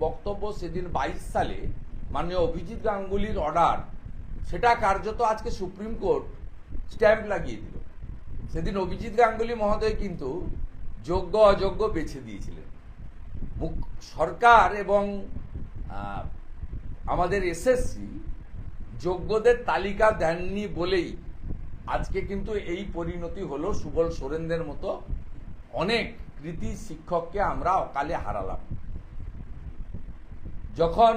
বক্তব্য সেদিন 22 সালে মাননীয় অভিজিৎ গাঙ্গুলির অর্ডার, সেটা কার্যত আজকে সুপ্রিম কোর্ট স্ট্যাম্প লাগিয়ে দিল। সেদিন অভিজিৎ গাঙ্গুলি মহোদয় কিন্তু যোগ্য অযোগ্য বেছে দিয়েছিলেন। সরকার এবং আমাদের এসএসসি যোগ্যদের তালিকা দেননি বলেই আজকে কিন্তু এই পরিণতি হলো। সুবল সোরেনদের মতো অনেক কৃতি শিক্ষককে আমরা অকালে হারালাম। যখন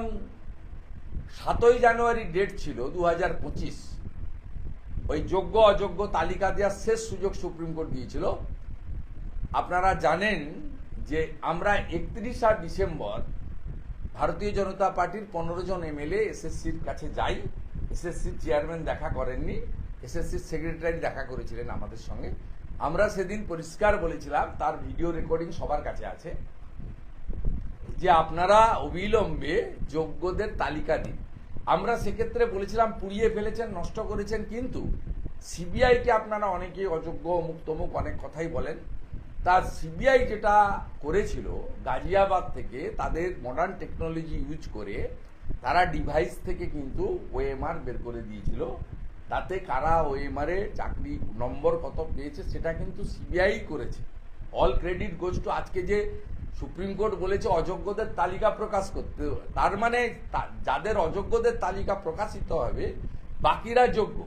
7ই জানুয়ারি ডেট ছিল 2025, ওই যোগ্য অযোগ্য তালিকা দেওয়ার শেষ সুযোগ সুপ্রিম কোর্ট দিয়েছিল। আপনারা জানেন যে আমরা 31 ডিসেম্বর ভারতীয় জনতা পার্টির 15 জন এমএলএ এসএসসির কাছে যাই। এসএসসির চেয়ারম্যান দেখা করেননি, এসএসসির সেক্রেটারি দেখা করেছিলেন আমাদের সঙ্গে। আমরা সেদিন পরিষ্কার বলেছিলাম, তার ভিডিও রেকর্ডিং সবার কাছে আছে, যে আপনারা অবিলম্বে যোগ্যদের তালিকা দিন। আমরা সেক্ষেত্রে বলেছিলাম পুড়িয়ে ফেলেছেন, নষ্ট করেছেন, কিন্তু সিবিআইকে আপনারা অনেকেই অযোগ্য অমুক তমুক অনেক কথাই বলেন। তার সিবিআই যেটা করেছিল, গাজিয়াবাদ থেকে তাদের মডার্ন টেকনোলজি ইউজ করে তারা ডিভাইস থেকে কিন্তু ওএমআর বের করে দিয়েছিল। তাতে কারা ওএমআরে চাকরি নম্বর কত পেয়েছে সেটা কিন্তু সিবিআই করেছে। All credit goes to. আজকে যে সুপ্রিম কোর্ট বলেছে অযোগ্যদের তালিকা প্রকাশ করতে, তার মানে যাদের অযোগ্যদের তালিকা প্রকাশিত হবে বাকিরা যোগ্য।